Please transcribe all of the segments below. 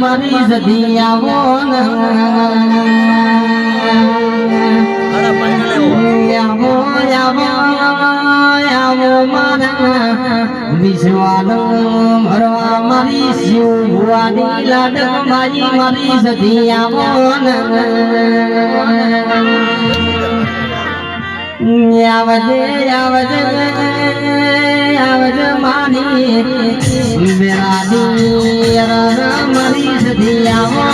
મારી સધી આવો વિશ્વાલ ભરવા મારી શિવ ભુવાની લાડક મારી મારી સધી આવો આવજે આવજે આવજે મારી બેરાડી મારી સધી આવો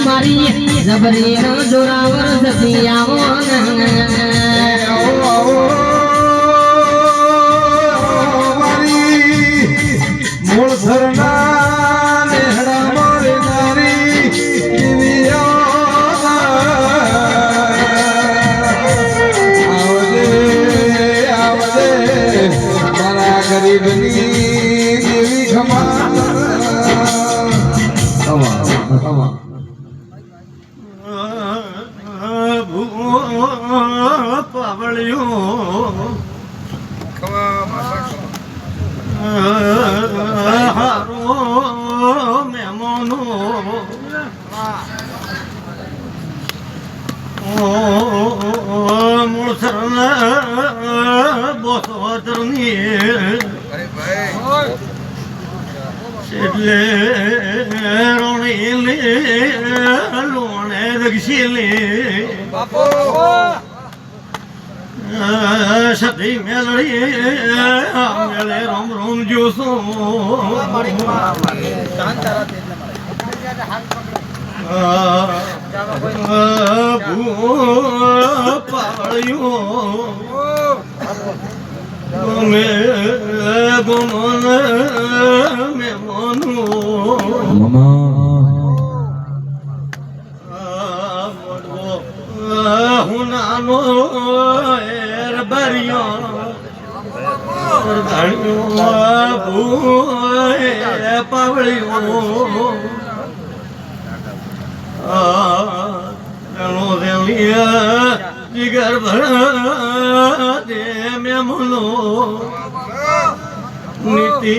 મારી જબરી જોરાવર સતી આવો મારી મૂળ ધરના નેહડા મારે નારી આવજે આવજે મારા ગરીબની દેવી ખમા પાવળિયો હારો મેમોનો મૂળસરના બોસોતરની એટલે રોણી લોણે દક્ષિલી સતી મેલડી મેળે રોમ રોમ જોશો પાળ્યો મે ગોમન મે મનુ હું નાનો એર બરિયો ભૂ પાવળ્યો જીગર ભરા દે મેમનો નીતિ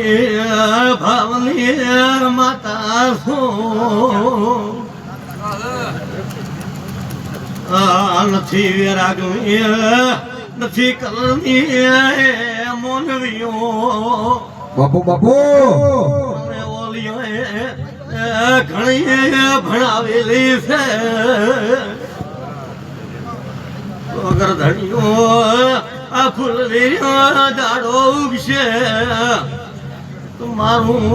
ભાવની માતા નથી વિરાગની નથી કલની મોનવીઓ બાપુ બાપુ ઓલિયો ઘણી ભણાવેલી છે વગર ધણીઓ આ ફૂલવેરીઓ દાડો ઉગશે મારું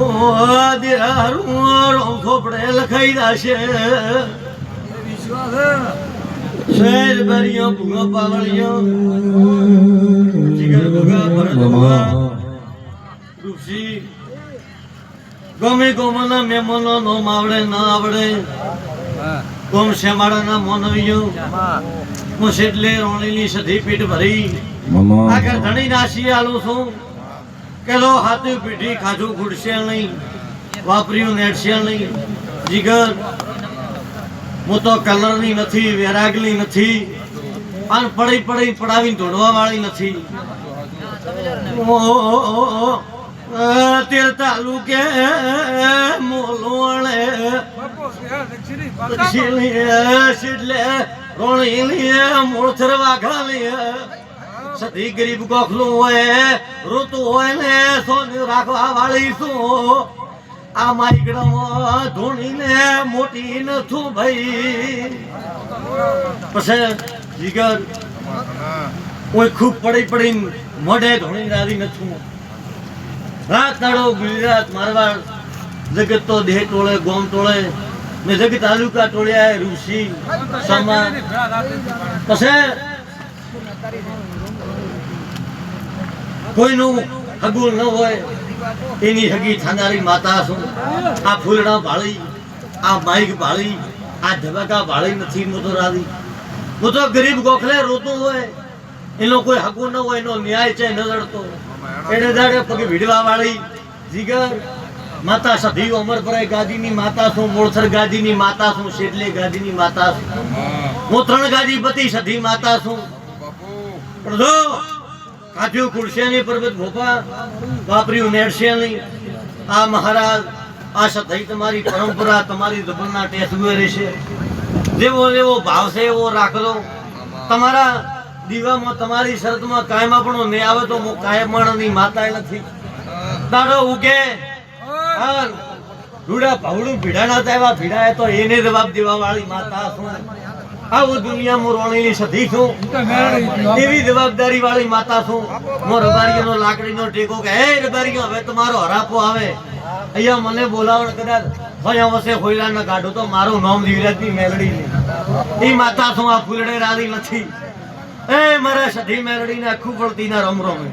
દેરારું રોંખોપડે લખાઈ જશે શેર બરિયો ભૂગો પાવળિયો જીગર ભૂગા ભરત ઋષિ ગમે ગોમના મેમોનો નો માવડે ના આવડે ગોમ શેમાડાના મોનવીઓ મુસેટલે રોણીની સધી પીઠ ભરી આગળ ધણી નાસી આલું છું કેલો હાથે પીઠી ખાજું ખૂડશે નહીં વાપર્યું નેટશે નહીં જીગર હું તો કલરની નથી વેરાગલી નથી અને પડી પડી પડાવીને ધોડવા વાળી નથી તેર તાલુકે મોલોણે એટલે રોણી મૂળથર વાઘાલી સતી ગરીબ ગોખલું હોય ઋતુ હોય ને સોનું રાખવા વાળી શું આ માઈકડામાં ધૂણીને મોટી નથું ભાઈ પછી જીગર કોઈ ખૂબ પડી પડીને મોઢે ધૂણી રાધી નથું રાત દાડો ગુજરાત મારવાડ જગત તો દેહ ટોળે ગોમ ટોળે ને જગત તાલુકા ટોળ્યા ઋષિ સમા પછી કોઈનું હગું ન હોય એની હગી થાનારી માતા છું આ ફૂલડા ભાળી આ માઈક ભાળી આ ધબકા ભાળી નથી હું તો રાધી હું તો ગરીબ ગોખલે રોતું હોય એનો કોઈ હગું ન હોય એનો ન્યાય છે ન લડતો એને દાડે પગે ભીડવા વાળી જીગર માતા સધી અમરપરાય ગાદીની માતા છું મોળથર ગાદીની માતા છું શેડલે ગાદીની માતા છું હું 3 ગાદી પતિ સધી માતા છું પણ જો કાઢ્યું કુળશેની પર્વત ભોપા વાપર્યું નેડશેની આ મહારાજ આ સધી તમારી પરંપરા તમારી જબરના ટેસુએ રહેશે જેવો એવો ભાવ છે એવો રાખજો તમારા દીવામાં તમારી શરતમાં કાયમા પણ નહીં આવે તો હું કાયમાણની માતા નથી તારો ઉકે હાલ રૂડા ભાવડું ભીડાના તાવ્યા ભીડાય તો એને જવાબ દેવા વાળી માતા છું આવું દુનિયામાં રોણીની સધી છું એવી જવાબદારી વાળી માતા છું મો રબારીનો લાકડીનો ટેકો કે હે રબારીઓ હવે તમારો હરાપો આવે અહીંયા મને બોલાવણ કદાચ ભયા વસે હોયલા ન કાઢો તો મારું નામ દિવરાજની મેલડી નહીં એ માતા છું આ ફૂલડે રાધી નથી એ મારા સધી મેલડીને આખું પડતી ના રમ રમે